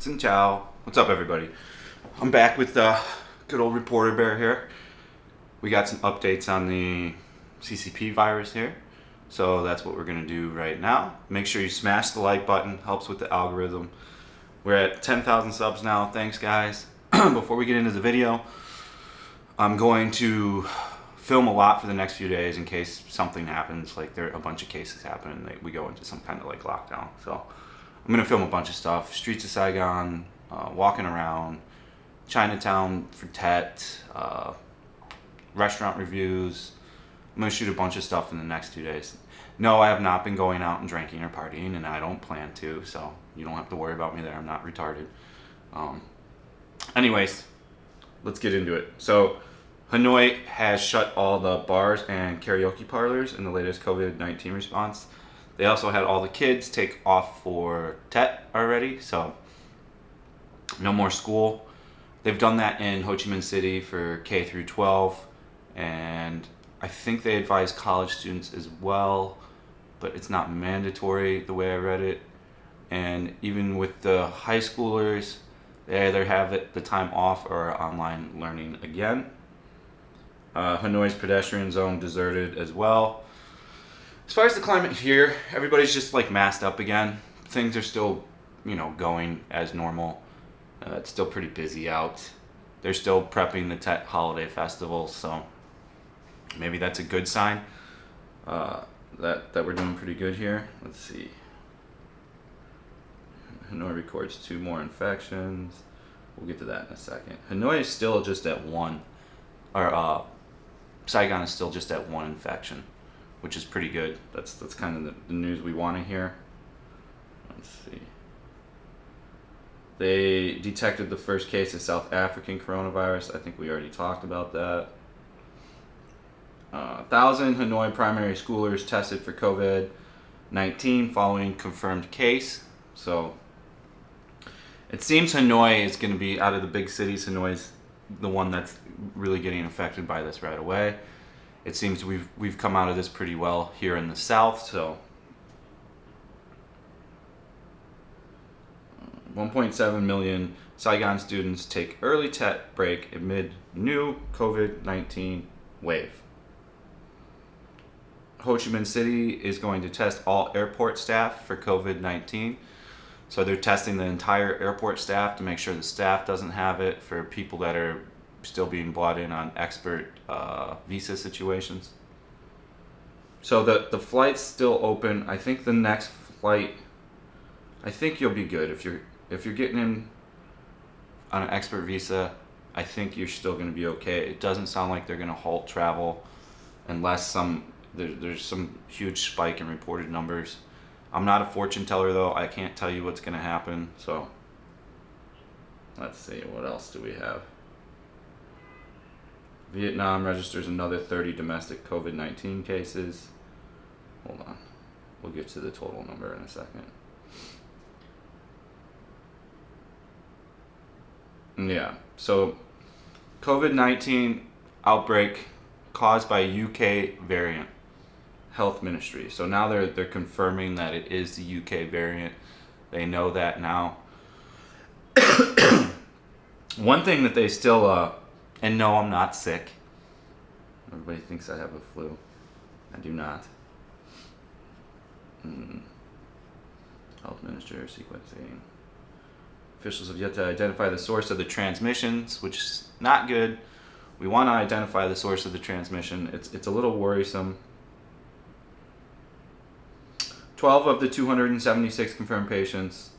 Xin chao. What's up, everybody? I'm back with good old reporter bear here. We got some updates on the CCP virus here. So that's what we're going to do right now. Make sure you smash the like button. Helps with the algorithm. We're at 10,000 subs now. Thanks, guys. Before we get into the video, I'm going to film a lot for the next few days in case something happens, like there are a bunch of cases happen and we go into some kind of like lockdown. So I'm gonna film a bunch of stuff: streets of Saigon, walking around, Chinatown for Tet, restaurant reviews. I'm gonna shoot a bunch of stuff in the next 2 days. No, I have not been going out and drinking or partying, and I don't plan to, so you don't have to worry about me there. I'm not retarded. Anyways, let's get into it. So Hanoi has shut all the bars and karaoke parlors in the latest COVID-19 response. They also had all the kids take off for Tet already, so no more school. They've done that in Ho Chi Minh City for K through 12, and I think they advise college students as well, but it's not mandatory the way I read it. And even with the high schoolers, they either have the time off or online learning again. Hanoi's pedestrian zone deserted as well. As far as the climate here, everybody's just like masked up again. Things are still, going as normal. It's still pretty busy out. They're still prepping the Tet holiday festival, so maybe that's a good sign that we're doing pretty good here. Let's see. Hanoi records 2 more infections. We'll get to that in a second. Hanoi is still just at 1, or Saigon is still just at 1 infection, which is pretty good. That's kind of the news we want to hear. Let's see. They detected the first case of South African coronavirus. I think we already talked about that. 1,000 Hanoi primary schoolers tested for COVID-19 following confirmed case. So it seems Hanoi is going to be, out of the big cities, Hanoi's the one that's really getting affected by this right away. It seems we've come out of this pretty well here in the south. So 1.7 million Saigon students take early Tet break amid new COVID-19 wave. Ho Chi Minh City is going to test all airport staff for COVID-19. So they're testing the entire airport staff to make sure the staff doesn't have it, for people that are still being brought in on expert visa situations. So the flight's still open. I think the next flight, I think you'll be good if you're getting in on an expert visa. I think you're still going to be okay. It doesn't sound like they're going to halt travel unless there's some huge spike in reported numbers. I'm not a fortune teller, though. I can't tell you what's going to happen. So let's see, what else do we have? Vietnam registers another 30 domestic COVID-19 cases. Hold on. We'll get to the total number in a second. Yeah, so COVID-19 outbreak caused by UK variant. Health Ministry. So now they're confirming that it is the UK variant. They know that now. One thing that they still and no, I'm not sick. Everybody thinks I have a flu. I do not. Health Minister sequencing. Officials have yet to identify the source of the transmissions, which is not good. We want to identify the source of the transmission. It's a little worrisome. 12 of the 276 confirmed patients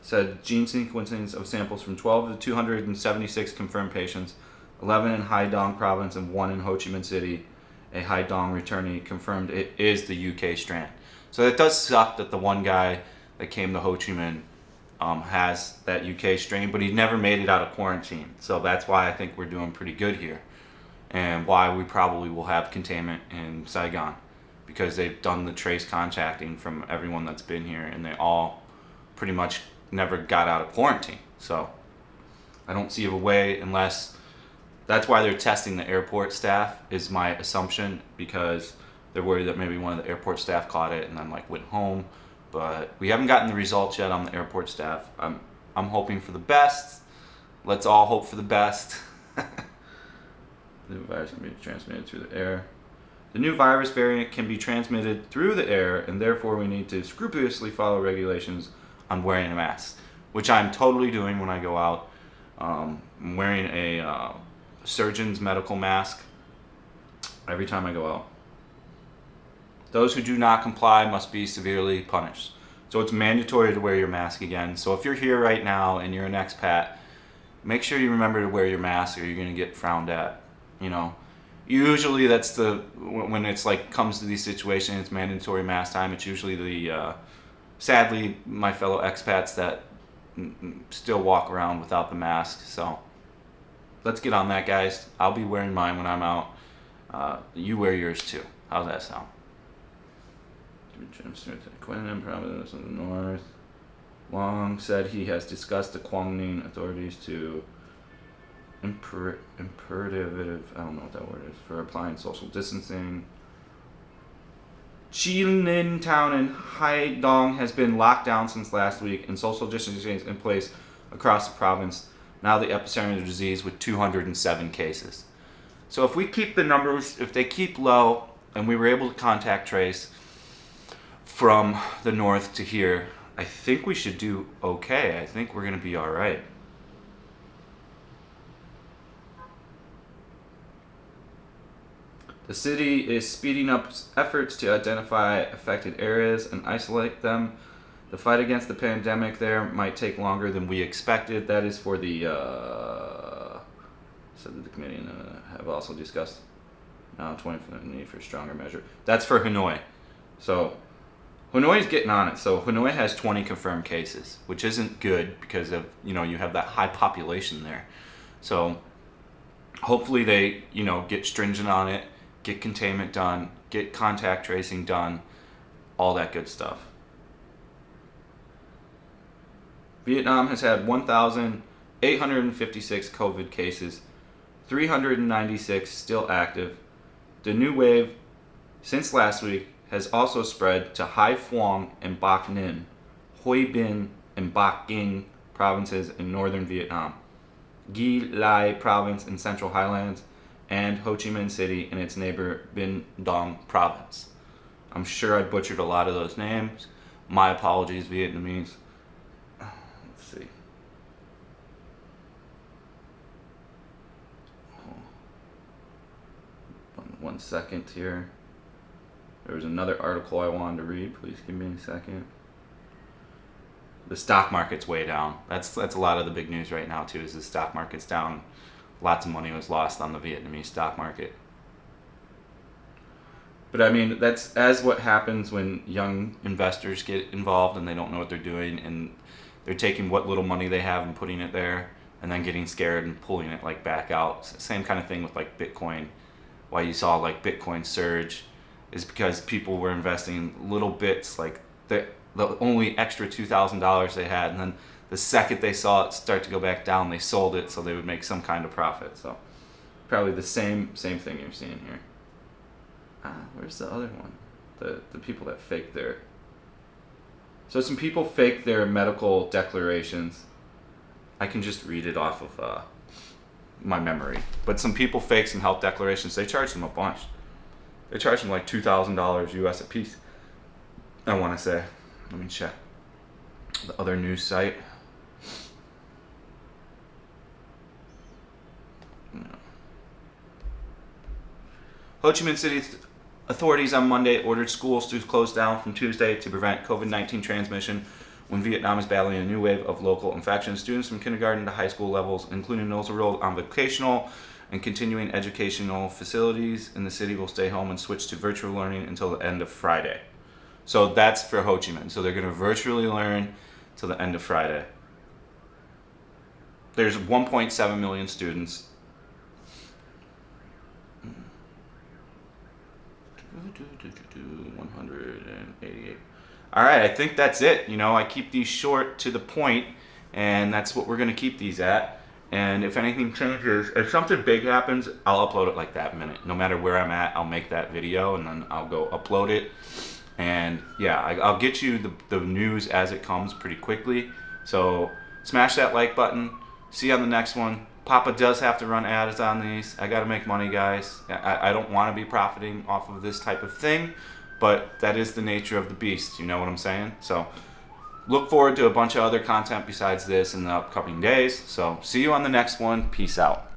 said gene sequencings of samples from 12 of the 276 confirmed patients, 11 in Hai Dong province and 1 in Ho Chi Minh City, a Hai Dong returnee, confirmed it is the UK strand. So it does suck that the one guy that came to Ho Chi Minh has that UK strain, but he never made it out of quarantine. So that's why I think we're doing pretty good here, and why we probably will have containment in Saigon, because they've done the trace contacting from everyone that's been here, and they all pretty much never got out of quarantine. So I don't see a way, unless that's why they're testing the airport staff, is my assumption, because they're worried that maybe one of the airport staff caught it and then went home. But we haven't gotten the results yet on the airport staff. I'm hoping for the best. Let's all hope for the best. The virus can be transmitted through the air. The new virus variant can be transmitted through the air, and therefore we need to scrupulously follow regulations on wearing a mask, which I'm totally doing when I go out. I'm wearing a surgeon's medical mask every time I go out. Those who do not comply must be severely punished. So it's mandatory to wear your mask again. So if you're here right now and you're an expat, make sure you remember to wear your mask or you're going to get frowned at. You know, usually that's when it's like comes to these situations, it's mandatory mask time. It's usually the sadly my fellow expats that still walk around without the mask. So let's get on that, guys. I'll be wearing mine when I'm out. You wear yours too. How's that sound? Quinlan province in the north. Wong said he has discussed the Guangdong authorities to imperative, I don't know what that word is, for applying social distancing. Jilin town in Haidong has been locked down since last week, and social distancing is in place across the province. Now the epicenter of the disease with 207 cases. So if we keep the numbers, if they keep low, and we were able to contact trace from the north to here, I think we should do okay. I think we're going to be all right. The city is speeding up efforts to identify affected areas and isolate them. The fight against the pandemic there might take longer than we expected. That is for the, said that the committee have also discussed now 20% need for stronger measure. That's for Hanoi. So Hanoi's getting on it. So Hanoi has 20 confirmed cases, which isn't good because of, you have that high population there. So hopefully they, get stringent on it, get containment done, get contact tracing done, all that good stuff. Vietnam has had 1,856 COVID cases, 396 still active. The new wave since last week has also spread to Hai Phuong and Bac Ninh, Hoi Binh and Bac Ging provinces in northern Vietnam, Ghi Lai province in central highlands, and Ho Chi Minh City in its neighbor Binh Dong province. I'm sure I butchered a lot of those names. My apologies, Vietnamese. Let's see. 1 second here. There was another article I wanted to read. Please give me a second. The stock market's way down. That's a lot of the big news right now too. Is the stock market's down. Lots of money was lost on the Vietnamese stock market. But I mean, that's as what happens when young investors get involved and they don't know what they're doing, and they're taking what little money they have and putting it there, and then getting scared and pulling it like back out. Same kind of thing with like Bitcoin. Why you saw like Bitcoin surge is because people were investing little bits, like the only extra $2,000 they had, and then the second they saw it start to go back down, they sold it so they would make some kind of profit. So probably the same thing you're seeing here. Where's the other one? The people that fake their. So some people fake their medical declarations. I can just read it off of my memory. But some people fake some health declarations. They charge them a bunch. They charge them like $2,000 US a piece, I want to say. Let me check the other news site. Ho Chi Minh City authorities on Monday ordered schools to close down from Tuesday to prevent COVID-19 transmission when Vietnam is battling a new wave of local infections. Students from kindergarten to high school levels, including those enrolled on vocational and continuing educational facilities in the city, will stay home and switch to virtual learning until the end of Friday. So that's for Ho Chi Minh. So they're going to virtually learn till the end of Friday. There's 1.7 million students. 188. All right, I think that's it. I keep these short to the point, and that's what we're going to keep these at. And if anything changes, if something big happens, I'll upload it like that minute. No matter where I'm at, I'll make that video, and then I'll go upload it. And yeah, I'll get you the news as it comes pretty quickly. So Smash that like button. See you on the next one. Papa does have to run ads on these. I got to make money, guys. I don't want to be profiting off of this type of thing, but that is the nature of the beast. You know what I'm saying? So look forward to a bunch of other content besides this in the upcoming days. So see you on the next one. Peace out.